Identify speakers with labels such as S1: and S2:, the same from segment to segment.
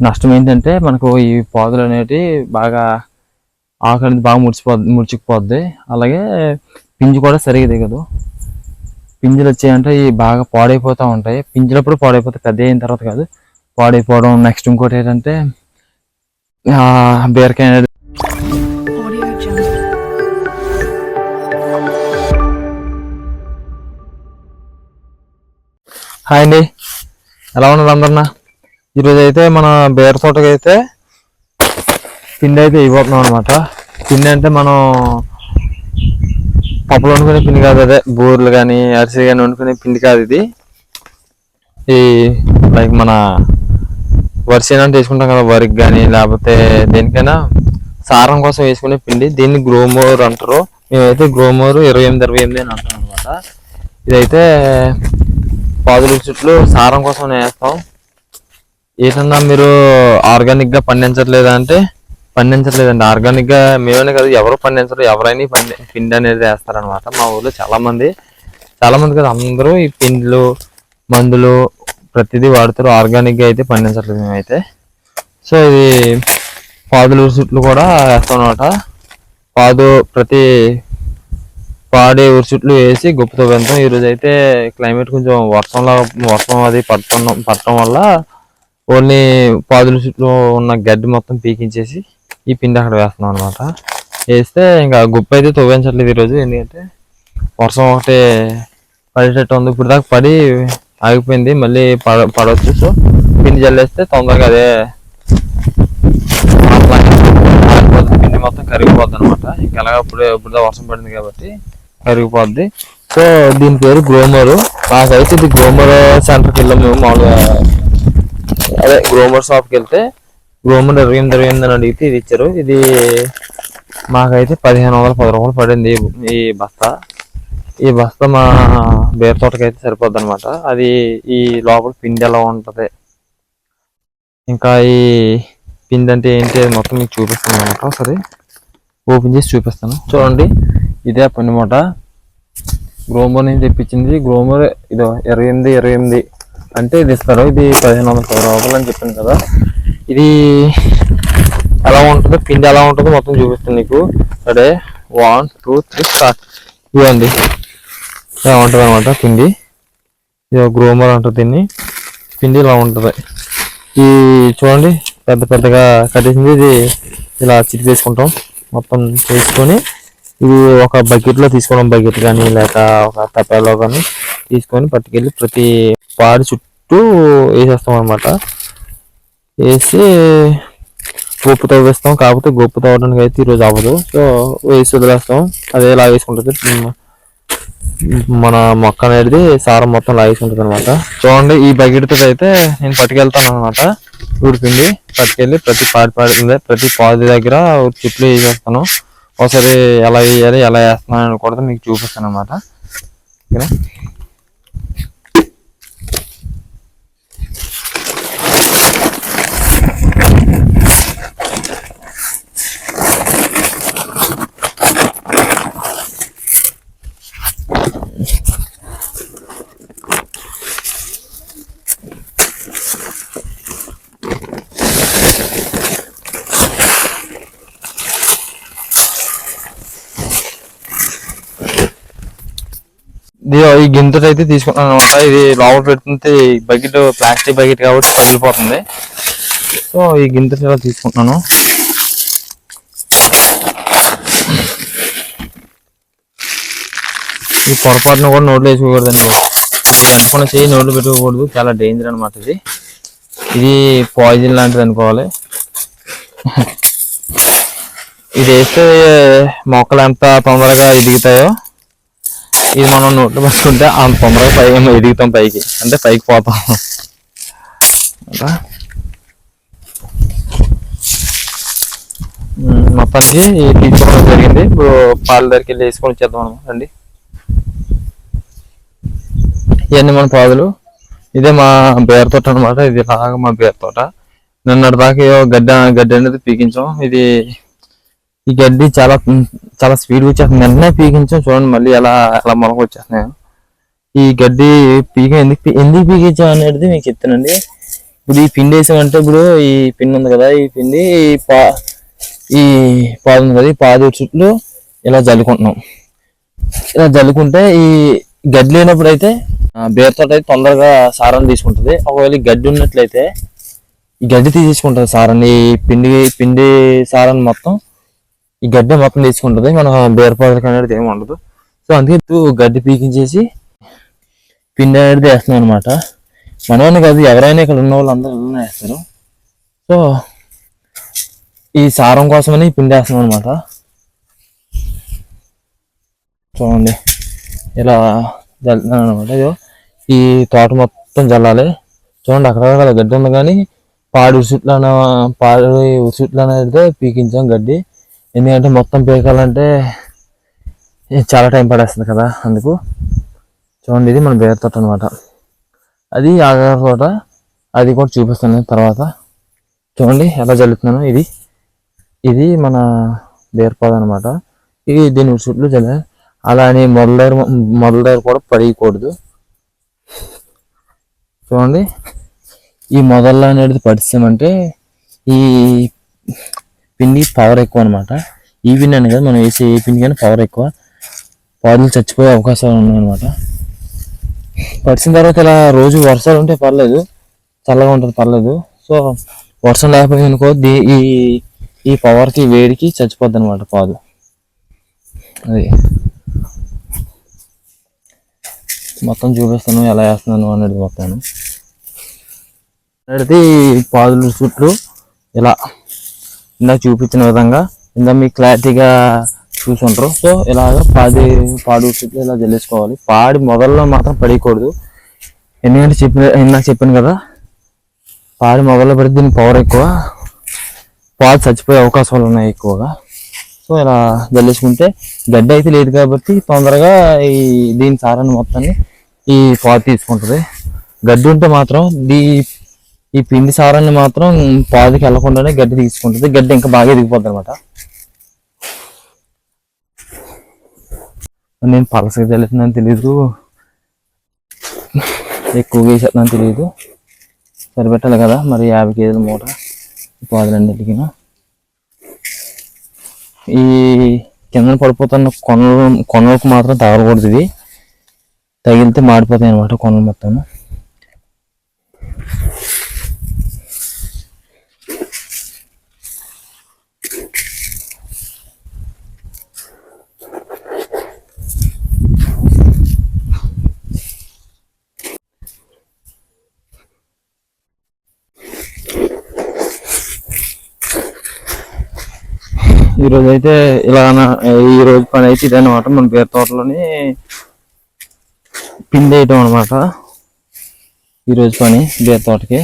S1: నష్టం ఏంటంటే మనకు ఈ పాదులు అనేవి బాగా ఆకు అనేది బాగా ముడుచుకుపోద్ది. అలాగే పింజు కూడా సరిగా దిగదు. పింజులు వచ్చాయంటే ఇవి బాగా పాడైపోతూ ఉంటాయి. పింజులప్పుడు పాడైపోతాయి, పెద్ద అయిన తర్వాత కాదు పాడైపోవడం. నెక్స్ట్ ఇంకోటి ఏంటంటే బీరకాయ అనేది హాయ్ అండి, ఎలా ఉన్నారు అందరన్నా? ఈరోజు అయితే మన బీర తోటకి అయితే పిండి అయితే ఇవ్వబోతున్నాం అనమాట. పిండి అంటే మనం పప్పులు వండుకునే పిండి కాదు, అదే బూరెలు కానీ అరిసెలు కానీ వండుకునే పిండి కాదు ఇది. ఈ లైక్ మన వరిసేనంటే వేసుకుంటాం కదా, వరికి కానీ లేకపోతే దేనికైనా సారం కోసం వేసుకునే పిండి. దీన్ని గ్రోమోర్ అంటారు. మేమైతే గ్రోమోర్ 28 అని అంటాం అనమాట. ఇదైతే పాదుల చుట్లు సారం కోసం వేస్తాం. ఏంటన్నా మీరు ఆర్గానిక్గా పండించట్లేదా అంటే పండించట్లేదండి. ఆర్గానిక్గా మేమనే కదా, ఎవరు పండించరు, ఎవరైనా పిండి అనేది వేస్తారనమాట. మా ఊళ్ళో చాలా మంది కదా, అందరూ ఈ పిండిలు మందులు ప్రతిదీ వాడుతారు. ఆర్గానిక్గా అయితే పండించట్లేదు మేమైతే. సో ఇది పాదుల చుట్లు కూడా వేస్తాం అనమాట. ప్రతి పాడే ఊరి చుట్లు వేసి గుప్పతో పెడతాం. ఈరోజు అయితే క్లైమేట్ కొంచెం వర్షం అది పడటం వల్ల ఓన్లీ పాదుల చుట్టూ ఉన్న గడ్డి మొత్తం పీకించేసి ఈ పిండి అక్కడ వేస్తున్నాం అనమాట. వేస్తే ఇంకా గుప్ప అయితే తవ్వించట్లేదు ఈరోజు, ఎందుకంటే వర్షం ఒకటి పడేటట్టు ఉంది. ఇప్పుడు దాకా పడి ఆగిపోయింది, మళ్ళీ పడవచ్చు. సో పిండి జల్లేస్తే తొందరగా అదే పిండి మొత్తం కరిగిపోద్ది అనమాట. ఇంకా అలాగా ఇప్పుడు వర్షం పడింది కాబట్టి కరిగిపోద్ది. సో దీని పేరు గ్రోమరు. నాకైతే ఇది గ్రోమర్ సెంటర్కి వెళ్ళాం మేము. మామూలుగా అదే గ్రోమర్ షాప్కి వెళ్తే గ్రోమర్ 28 అని అడిగితే ఇది ఇచ్చారు. ఇది మాకైతే 1510 రూపాయలు పడింది ఈ బస్తా. ఈ బస్తా మా బీర తోటకి అయితే సరిపోద్ది అనమాట. అది ఈ లోపల పిండి ఎలా ఉంటుంది, ఇంకా ఈ పిండి అంటే ఏంటి మొత్తం మీకు చూపిస్తాను అనమాట. ఒకసారి ఓపెన్ చేసి చూపిస్తాను. చూడండి, ఇదే పని మూట. గ్రోమర్ నుంచి తెప్పించింది. గ్రోమర్ ఇదో 28 అంటే ఇది ఇస్తారు. ఇది 1510 రూపాయలు అని చెప్పాను కదా. ఇది ఎలా ఉంటుందో, పిండి ఎలా ఉంటుందో మొత్తం చూపిస్తాను నీకు. సరే 1 2 3 స్టార్ట్. ఇవ్వండి, ఇలా ఉంటుంది అనమాట పిండి. ఇది గ్రోమర్ అంటుంది దీన్ని. పిండి ఇలా ఉంటుంది. ఈ చూడండి పెద్ద పెద్దగా కట్టేసింది. ఇది ఇలా చిట్టి తీసుకుంటాం, మొత్తం వేసుకొని ఇది ఒక బకెట్లో తీసుకోవడం, బకెట్ కానీ లేక ఒక తపాలో కానీ తీసుకొని పట్టుకెళ్ళి ప్రతి పాడి చుట్టూ వేసేస్తాం అనమాట. వేసి గొప్పు తవ్వేస్తాం. కాకపోతే గొప్పు తవ్వడానికి అయితే ఈరోజు అవ్వదు. సో వేసి వదిలేస్తాం, అదే లాగేసుకుంటుంది. మన మొక్క అనేది సారం మొత్తం లాగేసుకుంటుంది అనమాట. చూడండి, ఈ బకెట్తో అయితే నేను పట్టుకెళ్తాను అనమాట. ఊడిపిండి పట్టుకెళ్ళి ప్రతి పాది దగ్గర చుట్లు వేసేస్తాను. ఒకసారి ఎలా వేయాలి, ఎలా వేస్తున్నాను కూడా మీకు చూపిస్తాను అనమాట. ఓకేనా? ఈ గింత అయితే తీసుకున్నాను అనమాట. ఇది లోపల పెడుతుంటే బకెట్ ప్లాస్టిక్ బకెట్ కాబట్టి పగిలిపోతుంది. సో ఈ గింత ఇలా తీసుకుంటున్నాను. ఈ పొరపాటున కూడా నోట్లో వేసుకోకూడదండి. అనుకున్న చేయి నోట్లో పెట్టుకోకూడదు, చాలా డేంజర్ అనమాట. ఇది పాయిజన్ లాంటిది అనుకోవాలి. ఇది వేస్తే మొక్కలు ఎంత తొందరగా ఎదుగుతాయో, ఇది మనం నోట్లో పెట్టుకుంటే అంత తొందరగా ఎదుగుతాం పైకి, అంటే పైకి పోతాం. మొత్తానికి తీసుకోవడం జరిగింది. ఇప్పుడు పాల దగ్గరికి వెళ్ళి వేసుకొని వచ్చేద్దాం అనమాట. అండి, ఇవన్నీ మన పాదులు. ఇదే మా బీర తోట అనమాట. ఇది లాగా మా బీర తోట. నిన్నటి దాకా గడ్డి అనేది పీకించాం. ఈ గడ్డి చాలా చాలా స్పీడ్గా వచ్చేస్తుంది. వెంటనే పీకించాం. చూడండి మళ్ళీ ఎలా మొలక వచ్చేస్తున్నాయి. ఈ గడ్డి ఎందుకు పీకించాం అనేది మీకు చెప్తానండి. ఇప్పుడు ఈ పిండి వేసామంటే ఇప్పుడు ఈ పిండి ఉంది కదా, ఈ పిండి ఈ పాదు ఉంది కదా, ఈ పాదు చుట్టూ ఇలా జల్లుకుంటున్నాం. ఇలా జల్లుకుంటే ఈ గడ్డి లేనప్పుడు అయితే బేరుతో అయితే తొందరగా సారాన్ని తీసుకుంటుంది. ఒకవేళ ఈ గడ్డి ఉన్నట్లయితే ఈ గడ్డి తీసేసుకుంటుంది సారాన్ని, ఈ పిండి సారాన్ని మొత్తం ఈ గడ్డి మొత్తం తీసుకుంటుంది. మన బేరపాదులకు అనేది ఏమి ఉండదు. సో అందుకే గడ్డి పీకించేసి పిండి అనేది వేస్తున్నాం అనమాట. మనమని కాదు, ఎవరైనా ఇక్కడ ఉన్న వాళ్ళు అందరూ ఇలా వేస్తారు. సో ఈ సారం కోసమని పిండి వేస్తున్నాం అనమాట. చూడండి ఇలా జల్లుతున్నాను అనమాట. ఈ తోట మొత్తం జల్లాలి. చూడండి అక్కడ గడ్డి ఉంది, కానీ పాడి ఉసుట్లు అనేది పీకించాం గడ్డి. ఎందుకంటే మొత్తం పీకాలంటే చాలా టైం పడేస్తుంది కదా, అందుకు. చూడండి ఇది మన బేర తోట అనమాట. అది ఆగార తోట, అది కూడా చూపిస్తాను తర్వాత. చూడండి ఎలా జల్లుతున్నాను. ఇది మన బేరపాదు అనమాట. ఇది దీని చుట్టూ జల్ల. అలా అని మొదల కూడా పడియకూడదు. చూడండి ఈ మొదల్లో అనేది పడిస్తామంటే ఈ పిండి పవర్ ఎక్కువ అనమాట. ఈ పిండి అని కదా, మనం వేసే ఏ పిండి కానీ పవర్ ఎక్కువ, పాదులు చచ్చిపోయే అవకాశాలు ఉన్నాయన్నమాట. పడిచిన తర్వాత ఇలా రోజు వర్షాలు ఉంటే పర్లేదు, చల్లగా ఉంటుంది పర్లేదు. సో వర్షం లేకపోయింది అనుకో, ఈ పవర్కి వేడికి చచ్చిపోద్ది అనమాట పాదు. అది మొత్తం చూపిస్తాను ఎలా వేస్తున్నాను అనేది మొత్తం. అనేది పాదుల చుట్టూ ఇలా ఇందాక చూపించిన విధంగా మీకు క్లారిటీగా చూసుంటారు. సో ఇలాగ పాడు చుట్టూ ఇలా జల్లేసుకోవాలి. పాడి మొదల్లో మాత్రం పడకూడదు. ఎందుకంటే ఇందాక చెప్పాను కదా, పాడి మొదల్లో పడితే దీనికి పవర్ ఎక్కువ, పాదు చచ్చిపోయే అవకాశాలు ఉన్నాయి ఎక్కువగా. సో ఇలా జల్లేసుకుంటే గడ్డి అయితే లేదు కాబట్టి తొందరగా దీని సారాన్ని మొత్తాన్ని ఈ పాదు తీసుకుంటుంది. గడ్డి ఉంటే మాత్రం ఈ పిండి సారాన్ని మాత్రం పాదుకి వెళ్లకుండానే గడ్డి తీసుకుంటుంది. గడ్డి ఇంకా బాగా ఎదిగిపోద్ది అనమాట. నేను పలసగా జల్లుతున్నాను తెలీదు, ఎక్కువగా వేసేస్తున్నాను తెలియదు. సరిపెట్టాలి కదా మరి 50 కేజీల మూట పాదులన్నిటికీ. ఈ కింద పడిపోతున్న కొనలకు మాత్రం తగలకూడదు. ఇది తగిలితే మాడిపోతాయి అనమాట కొనలు మొత్తం. ఈరోజు అయితే ఇలా ఈ రోజు పని అయితే ఇదన్నమాట. మన బీర తోటలోని పిండి వేయటం అనమాట ఈరోజు పని బీర తోటకి.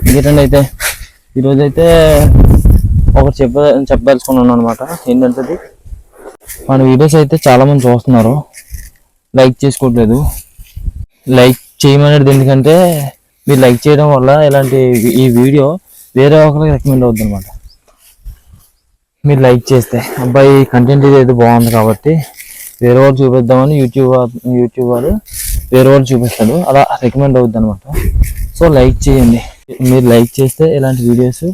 S1: ఇంకేంటండి అయితే ఈరోజు అయితే ఒకటి చెప్పదలుచుకున్నాను అనమాట. ఏంటంటే మన వీడియోస్ అయితే చాలామంది చూస్తున్నారు, లైక్ చేసుకోవట్లేదు. లైక్ చేయమనేది ఎందుకంటే మీరు లైక్ చేయడం వల్ల ఇలాంటి ఈ వీడియో వేరే ఒకరికి రికమెండ్ అవుతుంది అనమాట. మీరు లైక్ చేస్తే అబ్బాయి కంటెంట్ ఇది బాగుంది కాబట్టి వేరే వాళ్ళు చూపిద్దామని యూట్యూబ్ వాడు వేరే వాళ్ళు చూపిస్తాడు, అలా రికమెండ్ అవుద్ది అనమాట. సో లైక్ చేయండి. మీరు లైక్ చేస్తే ఇలాంటి వీడియోస్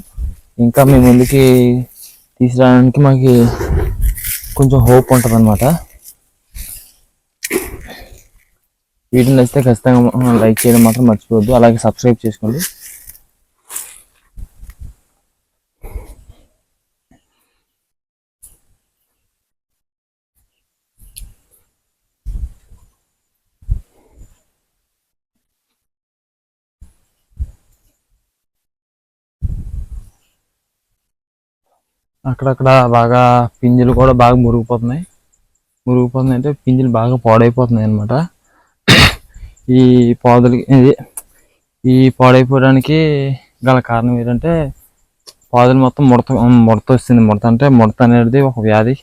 S1: ఇంకా మీ ముందుకి తీసుకురావడానికి మాకు కొంచెం హోప్ ఉంటుంది అనమాట. వీడియో నచ్చితే ఖచ్చితంగా లైక్ చేయడం మాత్రం మర్చిపోవద్దు. అలాగే సబ్స్క్రైబ్ చేసుకోండి. అక్కడక్కడ బాగా పింజలు కూడా బాగా మురిగిపోతున్నాయి అంటే పింజలు బాగా పాడైపోతున్నాయి అనమాట. ఈ పాడైపోవడానికి గల కారణం ఏంటంటే పాదులు మొత్తం ముడత వస్తుంది. ముడత అనేది ఒక వ్యాధి.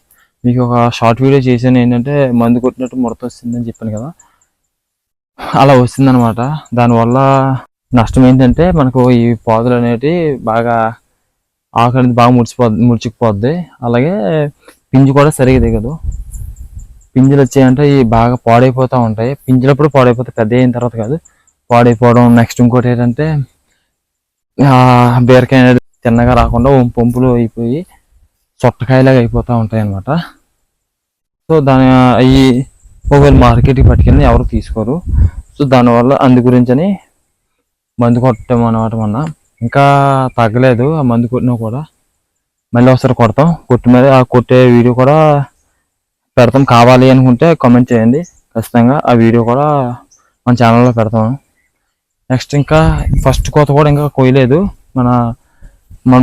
S1: మీకు ఒక షార్ట్ వీడియో చేశాను, ఏంటంటే మందు కొట్టినట్టు ముడత వస్తుందని చెప్పాను కదా, అలా వస్తుందన్నమాట. దానివల్ల నష్టం ఏంటంటే మనకు ఈ పాదులు అనేవి బాగా ఆకు అనేది బాగా ముడుచుకుపోద్ది. అలాగే పింజు కూడా సరిగా దిగదు. పింజలు వచ్చాయంటే ఇవి బాగా పాడైపోతూ ఉంటాయి. పింజలప్పుడు పాడైపోతాయి, పెద్ద అయిన తర్వాత కాదు పాడైపోవడం. నెక్స్ట్ ఇంకోటి ఏంటంటే బీరకాయ అనేది తిన్నగా రాకుండా పంపులు అయిపోయి చొట్టకాయలాగా అయిపోతూ ఉంటాయి అన్నమాట. సో దాని అవి ఒకవేళ మార్కెట్కి పట్టుకెళ్ళి ఎవరు తీసుకోరు. సో దానివల్ల అందు గురించని మందు కొట్టాం అన్నమాట. మొన్న ఇంకా తగ్గలేదు ఆ మందు కొట్టినా కూడా మళ్ళీ ఒకసారి కొడతాం. కొట్టి మీద ఆ కొట్టే వీడియో కూడా పెడతాం. కావాలి అనుకుంటే కామెంట్ చేయండి, ఖచ్చితంగా ఆ వీడియో కూడా మన ఛానల్లో పెడతాం. నెక్స్ట్ ఇంకా ఫస్ట్ కోత కూడా ఇంకా కోయలేదు మన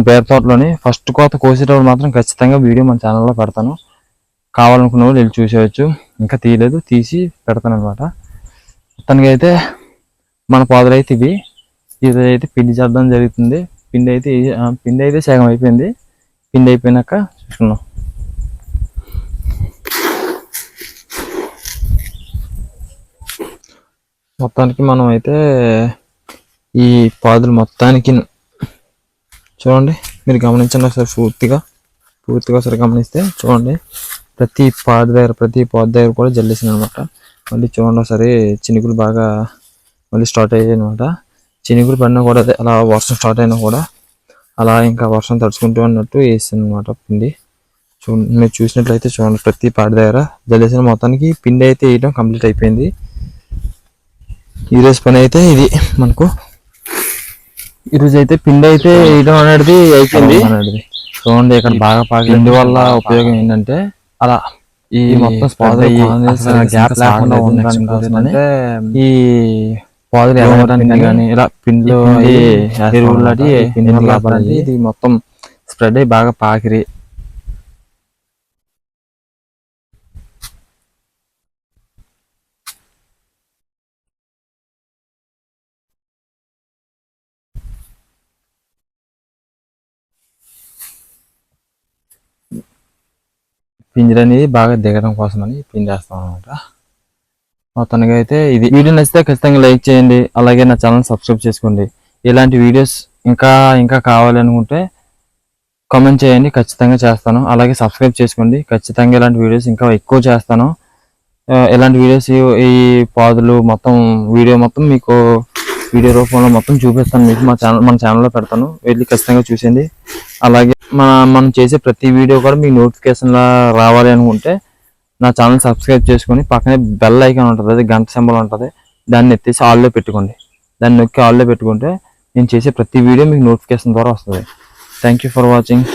S1: బీర తోటలోని. ఫస్ట్ కోత కోసేటప్పుడు మాత్రం ఖచ్చితంగా వీడియో మన ఛానల్లో పెడతాను. కావాలనుకున్న వాళ్ళు వెళ్ళి చూసేయచ్చు. ఇంకా తీయలేదు, తీసి పెడతాను అనమాట. మొత్తానికి అయితే మన పాదులు అయితే ఇది అయితే పిండి చేద్దాం జరుగుతుంది. పిండి అయితే సగం అయిపోయింది. పిండి అయిపోయినాక చూసుకున్నాం. మొత్తానికి మనం అయితే ఈ పాదులు మొత్తానికి చూడండి, మీరు గమనించండి ఒకసారి పూర్తిగా ఒకసారి గమనిస్తే చూడండి. ప్రతి పాదు దగ్గర కూడా జల్లేసింది అనమాట. మళ్ళీ చూడండి ఒకసారి చినుకులు బాగా మళ్ళీ స్టార్ట్ అయ్యాయి అనమాట. చినుకులు పడినా కూడా అలా వర్షం స్టార్ట్ అయినా కూడా అలా ఇంకా వర్షం తడుచుకుంటూ అన్నట్టు వేసింది అనమాట పిండి. మీరు చూసినట్లయితే చూడండి, ప్రతి పాడు దగ్గర జల్లేసిన. మొత్తానికి పిండి అయితే వేయడం కంప్లీట్ అయిపోయింది. ఈరోజు పని అయితే ఇది మనకు. ఈరోజు అయితే పిండి అయితే వేయడం అనేది అయిపోయింది అనేది. చూడండి ఇక్కడ బాగా పిండి వల్ల ఉపయోగం ఏంటంటే అలా ఈ మొత్తం గ్యాప్ లేకుండా ఉండడానికి ఈ పాదులు ఎదగడానికి కానీ ఇలా పిండిలో ఎరువులు ఇది మొత్తం స్ప్రెడ్ అయ్యి బాగా పాకిరి పింజర అనేది బాగా దిగడం కోసమని పిండి వేస్తాం అనమాట. మొత్తానికి అయితే ఇది వీడియో నచ్చితే ఖచ్చితంగా లైక్ చేయండి. అలాగే నా ఛానల్ సబ్స్క్రైబ్ చేసుకోండి. ఇలాంటి వీడియోస్ ఇంకా కావాలి అనుకుంటే కామెంట్ చేయండి, ఖచ్చితంగా చేస్తాను. అలాగే సబ్స్క్రైబ్ చేసుకోండి, ఖచ్చితంగా ఇలాంటి వీడియోస్ ఇంకా ఎక్కువ చేస్తాను. ఇలాంటి వీడియోస్ ఈ పాదులు మొత్తం వీడియో మొత్తం మీకు వీడియో రూపంలో మొత్తం చూపిస్తాను మీకు. మన ఛానల్లో పెడతాను, వెళ్ళి ఖచ్చితంగా చూసేయండి. అలాగే మనం చేసే ప్రతి వీడియో కూడా మీకు నోటిఫికేషన్లా రావాలి అనుకుంటే నా ఛానల్ సబ్స్క్రైబ్ చేసుకొని పక్కనే బెల్ ఐకాన్ ఉంటుంది, అది గంట సింబల్ ఉంటుంది, దాన్ని ఎత్తేసి ఆల్లో పెట్టుకోండి. దాన్ని నొక్కి ఆల్లో పెట్టుకుంటే నేను చేసే ప్రతి వీడియో మీకు నోటిఫికేషన్ ద్వారా వస్తుంది. Thank you for watching.